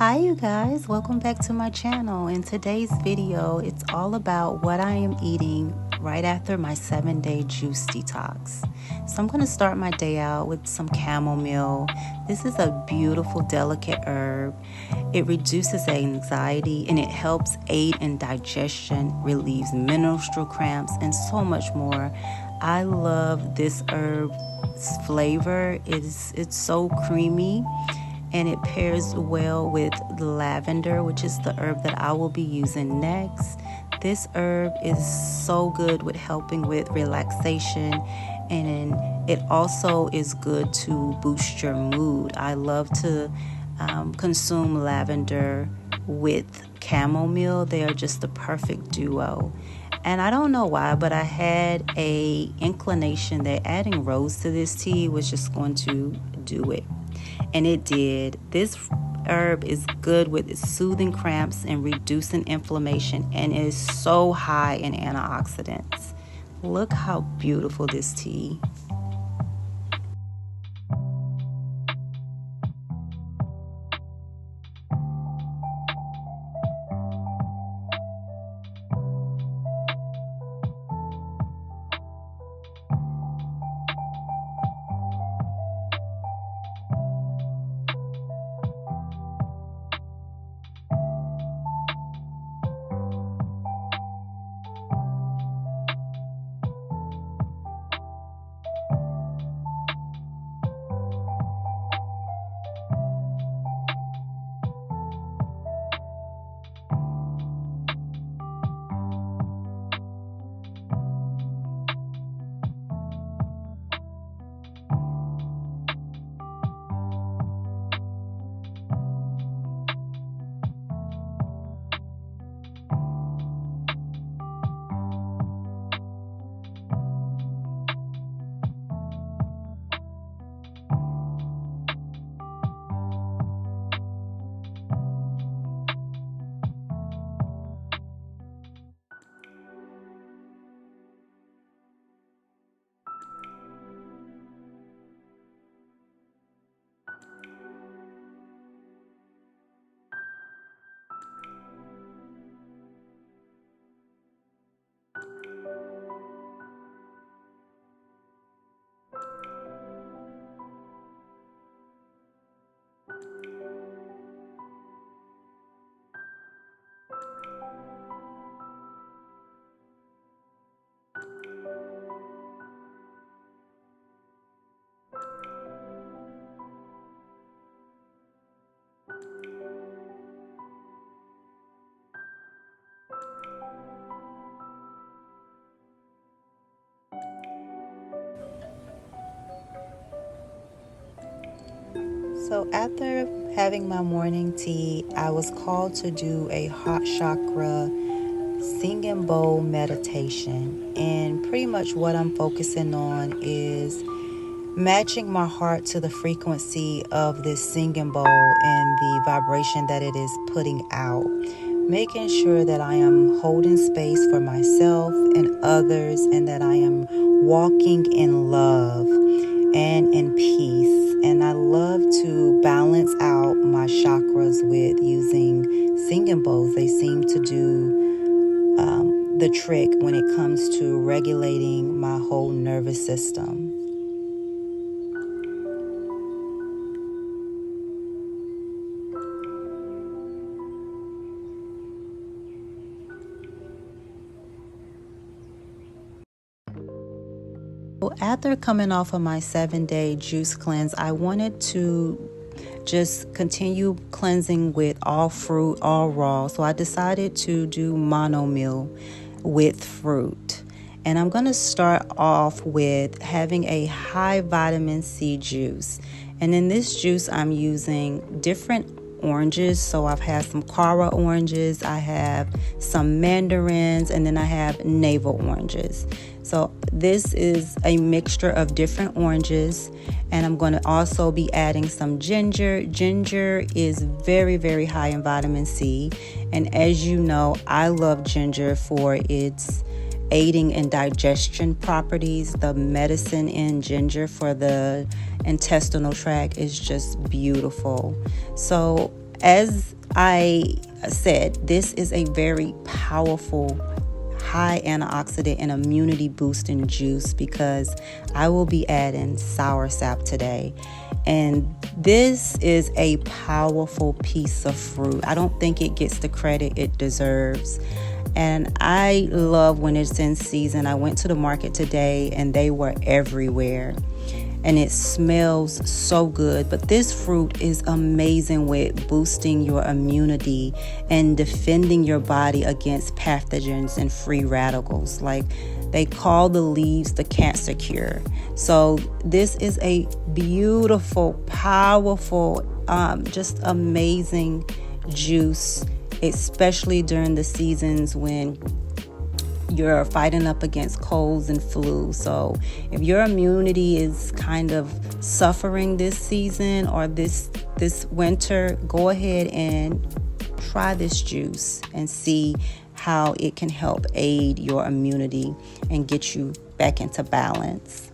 Hi you guys, welcome back to my channel. In today's video, it's all about what I am eating right after my 7-day juice detox. So I'm going to start my day out with some chamomile. This is a beautiful, delicate herb. It reduces anxiety and it helps aid in digestion, relieves menstrual cramps, and so much more. I love this herb's flavor. It's so creamy, and it pairs well with lavender, which is the herb that I will be using next. This herb is so good with helping with relaxation, and it also is good to boost your mood. I love to consume lavender with chamomile. They are just the perfect duo. And I don't know why, but I had a inclination that adding rose to this tea was just going to do it. And it did. This herb is good with soothing cramps and reducing inflammation, and is so high in antioxidants. Look how beautiful this tea. So after having my morning tea, I was called to do a hot chakra singing bowl meditation. And pretty much what I'm focusing on is matching my heart to the frequency of this singing bowl and the vibration that it is putting out. Making sure that I am holding space for myself and others, and that I am walking in love and in peace. And I love to balance out my chakras with using singing bowls. They seem to do the trick when it comes to regulating my whole nervous system. After coming off of my 7-day juice cleanse, I wanted to just continue cleansing with all fruit, all raw. So I decided to do mono meal with fruit. And I'm going to start off with having a high vitamin C juice. And in this juice, I'm using different oranges. So I've had some Cara oranges, I have some mandarins, and then I have navel oranges. So this is a mixture of different oranges, and I'm going to also be adding some ginger. Ginger is very, very high in vitamin C, and as you know, I love ginger for its aiding in digestion properties. The medicine in ginger for the intestinal tract is just beautiful. So As I said, this is a very powerful, high antioxidant and immunity boosting juice because I will be adding soursop today. And this is a powerful piece of fruit. I don't think it gets the credit it deserves. And I love when it's in season. I went to the market today and they were everywhere. And it smells so good. But this fruit is amazing with boosting your immunity and defending your body against pathogens and free radicals. Like they call the leaves the cancer cure. So this is a beautiful, powerful, just amazing juice, especially during the seasons when you're fighting up against colds and flu. So if your immunity is kind of suffering this season or this winter, go ahead and try this juice and see how it can help aid your immunity and get you back into balance.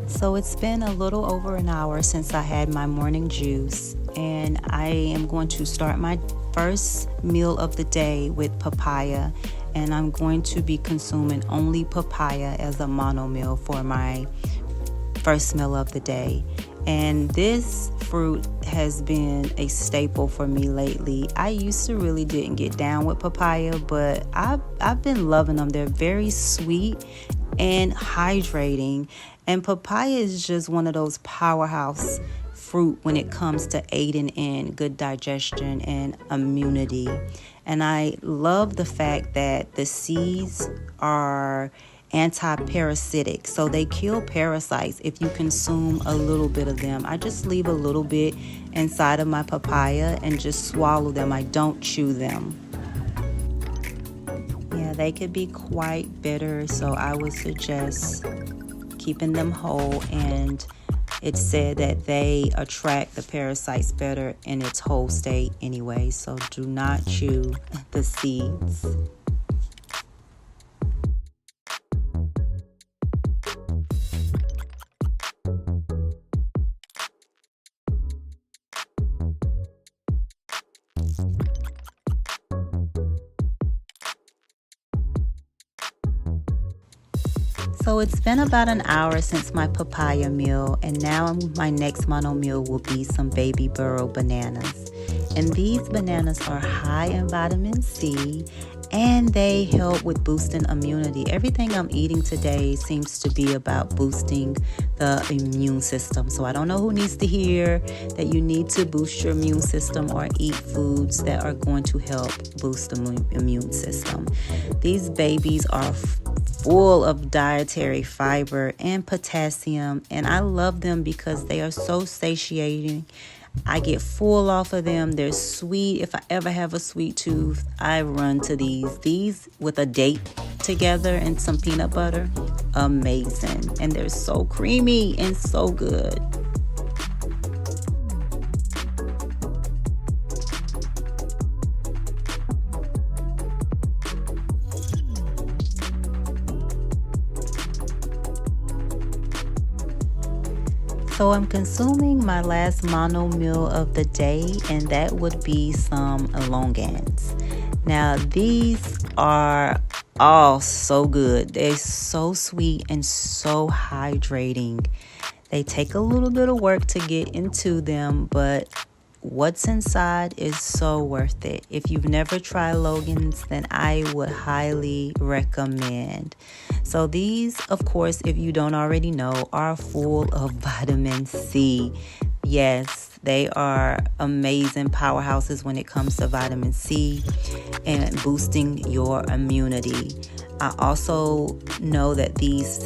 So it's been a little over an hour since I had my morning juice, and I am going to start my first meal of the day with papaya, and I'm going to be consuming only papaya as a mono meal for my first meal of the day. And this fruit has been a staple for me lately. I used to really didn't get down with papaya, but I've been loving them. They're very sweet and hydrating. And papaya is just one of those powerhouse fruit when it comes to aiding in good digestion and immunity. And I love the fact that the seeds are anti-parasitic, so they kill parasites if you consume a little bit of them. I just leave a little bit inside of my papaya and just swallow them. I don't chew them. Yeah, they could be quite bitter, so I would suggest keeping them whole, and it's said that they attract the parasites better in its whole state anyway, so do not chew the seeds. So it's been about an hour since my papaya meal, and now my next mono meal will be some baby burro bananas. And these bananas are high in vitamin C, and they help with boosting immunity. Everything I'm eating today seems to be about boosting the immune system. So I don't know who needs to hear that you need to boost your immune system or eat foods that are going to help boost the immune system. These babies are full of dietary fiber and potassium, and I love them because they are so satiating. I get full off of them. They're sweet. If I ever have a sweet tooth, I run to these. These with a date together and some peanut butter, amazing. And they're so creamy and so good. So I'm consuming my last mono meal of the day, and that would be some longans. Now these are all so good. They're so sweet and so hydrating. They take a little bit of work to get into them, but what's inside is so worth it. If you've never tried Logan's, then I would highly recommend. So these, of course, if you don't already know, are full of vitamin C. Yes, they are amazing powerhouses when it comes to vitamin C and boosting your immunity. I also know that these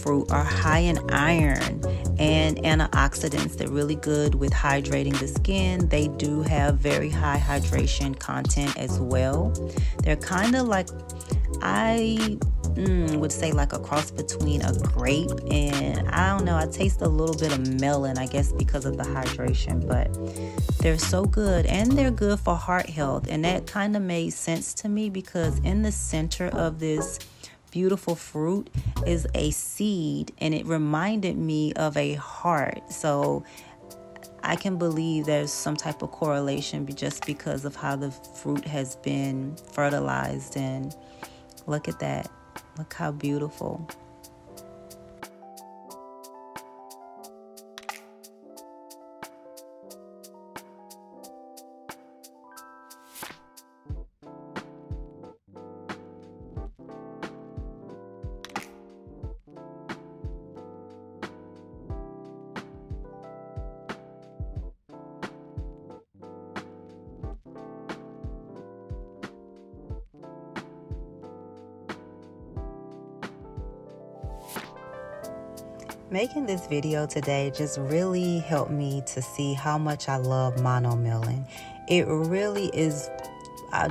fruit are high in iron and antioxidants. They're really good with hydrating the skin. They do have very high hydration content as well. They're kind of like, I would say like a cross between a grape and, I don't know, I taste a little bit of melon, I guess because of the hydration, but they're so good, and they're good for heart health. And that kind of made sense to me because in the center of this beautiful fruit is a seed, and it reminded me of a heart. So I can believe there's some type of correlation just because of how the fruit has been fertilized. And look at that. Look how beautiful. Making this video today just really helped me to see how much I love monomelon. It really is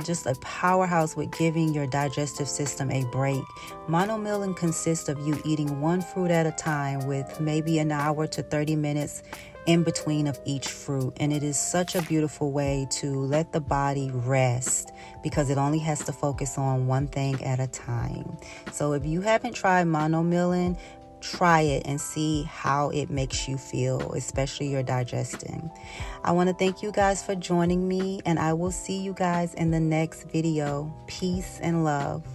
just a powerhouse with giving your digestive system a break. Monomelon consists of you eating one fruit at a time with maybe an hour to 30 minutes in between of each fruit. And it is such a beautiful way to let the body rest because it only has to focus on one thing at a time. So if you haven't tried monomelon, try it and see how it makes you feel, especially your digesting. I want to thank you guys for joining me, and I will see you guys in the next video. Peace and love.